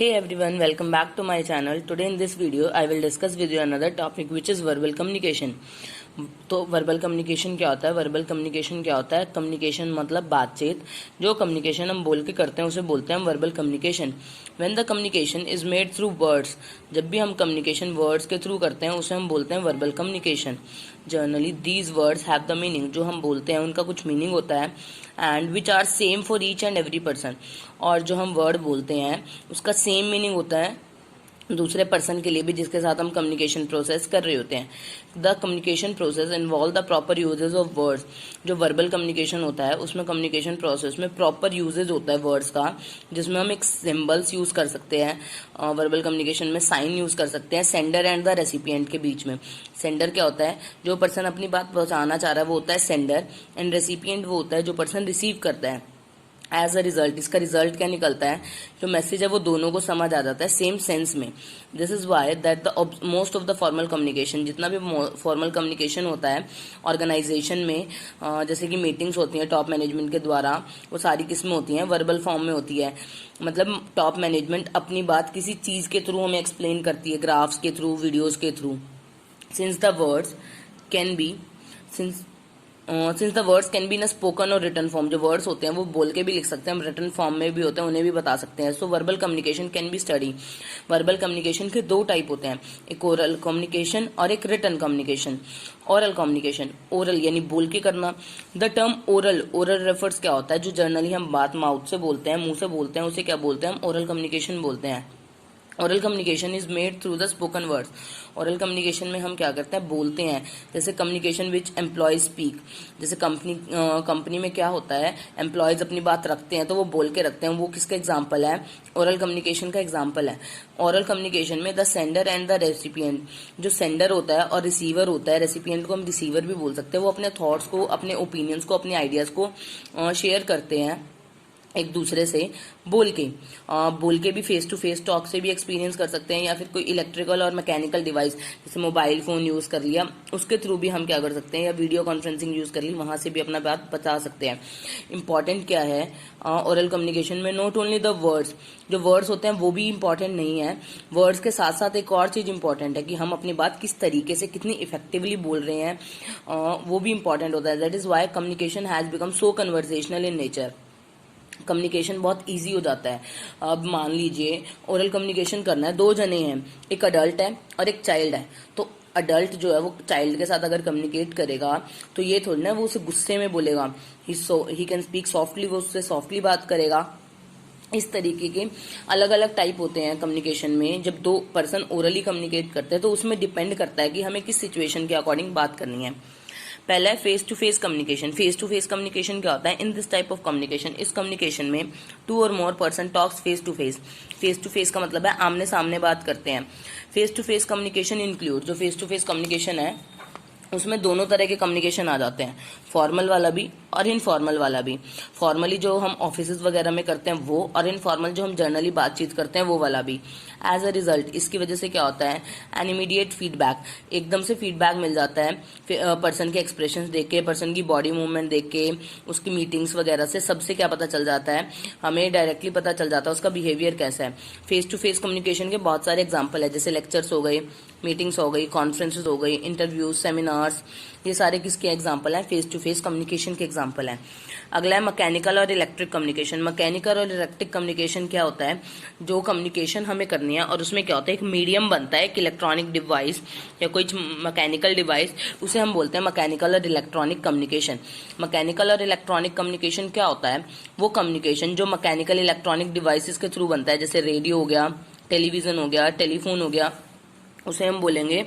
Hey everyone, welcome back to my channel. Today in this video I will discuss with you another topic which is verbal communication. तो verbal communication क्या होता है? Verbal communication क्या होता है? Communication मतलब बातचीत. जो कम्युनिकेशन हम बोल के करते हैं उसे बोलते हैं हम verbal communication. When the communication is made through words, जब भी हम कम्युनिकेशन वर्ड्स के थ्रू करते हैं उसे हम बोलते हैं verbal communication. Generally these words have the meaning, जो हम बोलते हैं उनका कुछ मीनिंग होता है, and which are same for each and every person. और जो हम वर्ड बोलते हैं उसका सेम मीनिंग होता है दूसरे पर्सन के लिए भी जिसके साथ हम कम्युनिकेशन प्रोसेस कर रहे होते हैं. The communication process involve the proper usage of words. जो वर्बल कम्युनिकेशन होता है उसमें कम्युनिकेशन प्रोसेस में प्रॉपर यूजेज होता है वर्ड्स का, जिसमें हम एक सिंबल्स यूज कर सकते हैं. वर्बल कम्युनिकेशन में साइन यूज कर सकते हैं सेंडर एंड द रेसिपिएंट के बीच में. सेंडर क्या होता है? जो पर्सन अपनी बात पहुंचाना चाह रहा है वो होता है सेंडर, एंड रेसिपिएंट वो होता है जो पर्सन रिसीव करता है. एज अ रिजल्ट, इसका रिजल्ट क्या निकलता है? जो मैसेज है वो दोनों को समझ आ जाता है सेम सेंस में. This is why that the most of the formal communication, जितना भी फॉर्मल कम्युनिकेशन होता है ऑर्गेनाइजेशन में, जैसे कि मीटिंग्स होती हैं टॉप मैनेजमेंट के द्वारा, वो सारी किस्में होती हैं वर्बल फॉर्म में होती है. मतलब टॉप मैनेजमेंट अपनी बात किसी चीज के थ्रू हमें एक्सप्लेन करती है, ग्राफ्स के थ्रू, वीडियोज के through. Since the words can be since the words can be in spoken और रिटन फॉर्म, जो वर्ड्स होते हैं वो बोल के भी लिख सकते हैं, हम रिटन फॉर्म में भी होते हैं उन्हें भी बता सकते हैं. So verbal communication can be study. Verbal communication के दो टाइप होते हैं, एक ओरल कम्युनिकेशन और एक written communication. Oral communication, oral यानी बोल के करना. The term oral, oral refers क्या होता है? जो जर्नली हम बात माउथ से बोलते हैं, मुंह से बोलते हैं, उसे क्या बोलते हैं? हम ओरल कम्युनिकेशन बोलते हैं. Oral communication is made through the spoken words. Oral communication में हम क्या करते हैं? बोलते हैं. जैसे कम्युनिकेशन विच एम्प्लॉयज स्पीक, जैसे कंपनी में क्या होता है? एम्प्लॉयज अपनी बात रखते हैं तो वो बोल के रखते हैं. वो किसका एग्जाम्पल है? ओरल कम्युनिकेशन का एग्जाम्पल है. ओरल कम्युनिकेशन में the sender and the recipient, जो सेंडर होता है और रिसीवर होता है, रेसिपिएंट को हम रिसीवर भी बोल सकते हैं, वो अपने थॉट्स को, अपने ओपिनियंस को, अपने आइडियाज को शेयर करते हैं एक दूसरे से बोल के भी फेस टू फेस टॉक से भी एक्सपीरियंस कर सकते हैं, या फिर कोई इलेक्ट्रिकल और मैकेनिकल डिवाइस जैसे मोबाइल फोन यूज कर लिया उसके थ्रू भी हम क्या कर सकते हैं, या वीडियो कॉन्फ्रेंसिंग यूज कर ली, वहां से भी अपना बात बता सकते हैं. इंपॉर्टेंट क्या है ओरल कम्युनिकेशन में? नॉट ओनली द वर्ड्स, जो वर्ड्स होते हैं वो भी इंपॉर्टेंट नहीं है, वर्ड्स के साथ साथ एक और चीज इंपॉर्टेंट है कि हम अपनी बात किस तरीके से, कितनी इफेक्टिवली बोल रहे हैं, वो भी इंपॉर्टेंट होता है. That is why communication has become so conversational in nature. Communication बहुत इजी हो जाता है. अब मान लीजिए ओरल कम्युनिकेशन करना है, दो जने हैं, एक अडल्ट है और एक चाइल्ड है. तो अडल्ट जो है वो चाइल्ड के साथ अगर कम्युनिकेट करेगा तो ये थोड़ी ना वो उसे गुस्से में बोलेगा. ही कैन स्पीक सॉफ्टली, वो उससे सॉफ्टली बात करेगा. इस तरीके के अलग अलग टाइप होते हैं कम्युनिकेशन में. जब दो पर्सन ओरली कम्युनिकेट करते हैं तो उसमें डिपेंड करता है कि हमें किस सिचुएशन के अकॉर्डिंग बात करनी है. पहला है face to face communication. Face to face communication क्या होता है? In this type of communication, इस कम्युनिकेशन में two or more person talks face to face. Face to face का मतलब है आमने सामने बात करते हैं. Face to face communication include, जो फेस टू फेस कम्युनिकेशन है उसमें दोनों तरह के कम्युनिकेशन आ जाते हैं, फॉर्मल वाला भी और इनफॉर्मल वाला भी. फॉर्मली जो हम ऑफिस वगैरह में करते हैं वो, और इनफॉर्मल जो हम जर्नली बातचीत करते हैं वो वाला भी. एज अ रिजल्ट इसकी वजह से क्या होता है? एन इमीडिएट फीडबैक, एकदम से फीडबैक मिल जाता है पर्सन के एक्सप्रेशंस देख के, पर्सन की बॉडी मूवमेंट देख के, उसकी मीटिंग्स वगैरह से, सबसे क्या पता चल जाता है? हमें डायरेक्टली पता चल जाता है उसका बिहेवियर कैसा है. फेस टू फेस कम्युनिकेशन के बहुत सारे एग्जाम्पल है, जैसे लेक्चर्स हो गए, मीटिंग्स हो गई, कॉन्फ्रेंसेस हो गई, इंटरव्यूज, सेमिनार्स, ये सारे किसके एग्जाम्पल हैं? फेस टू फेस कम्युनिकेशन के एग्जाम्पल हैं. अगला है मैकेनिकल और इलेक्ट्रिक कम्युनिकेशन. मैकेनिकल और इलेक्ट्रिक कम्युनिकेशन क्या होता है? जो कम्युनिकेशन हमें करनी है और उसमें क्या होता है, एक मीडियम बनता है, एक इलेक्ट्रॉनिक डिवाइस या कोई मैकेनिकल डिवाइस, उसे हम बोलते हैं मैकेनिकल और इलेक्ट्रॉनिक कम्युनिकेशन. मैकेनिकल और इलेक्ट्रॉनिक कम्युनिकेशन क्या होता है? वो कम्युनिकेशन जो मैकेनिकल इलेक्ट्रॉनिक डिवाइसेस के थ्रू बनता है, जैसे रेडियो हो गया, टेलीविजन हो गया, टेलीफोन हो गया, उसे हम बोलेंगे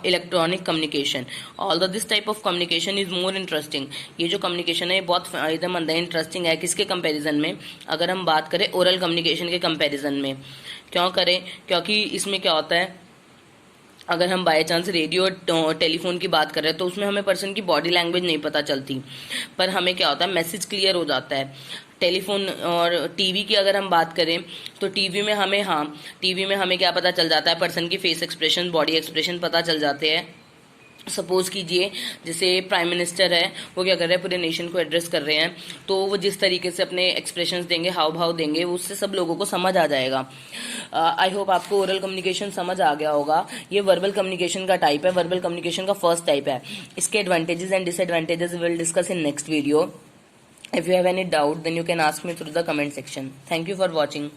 electronic communication. Although this type of communication is more interesting. ये जो कम्युनिकेशन है ये बहुत फायदेमंद है, इंटरेस्टिंग है. किसके कंपैरिजन में? अगर हम बात करें ओरल कम्युनिकेशन के कंपैरिजन में. क्यों करें? क्योंकि इसमें क्या होता है, अगर हम बाय चांस रेडियो और टेलीफोन की बात करें तो उसमें हमें पर्सन की बॉडी लैंग्वेज नहीं पता चलती, पर हमें क्या होता है, मैसेज क्लियर हो जाता है. टेलीफोन और टीवी की अगर हम बात करें तो टीवी में हमें क्या पता चल जाता है? पर्सन की फेस एक्सप्रेशन, बॉडी एक्सप्रेशन पता चल जाते हैं. सपोज कीजिए जैसे प्राइम मिनिस्टर है, वो क्या कर रहे हैं, पूरे नेशन को एड्रेस कर रहे हैं, तो वो जिस तरीके से अपने एक्सप्रेशंस देंगे, हाव भाव देंगे, उससे सब लोगों को समझ आ जाएगा। आई होप आपको ओरल कम्युनिकेशन समझ आ गया होगा। ये वर्बल कम्युनिकेशन का टाइप है, वर्बल कम्युनिकेशन का फर्स्ट टाइप है। इसके advantages and disadvantages will discuss in next video. If you have any doubt then you can ask me through the comment section. Thank you for watching.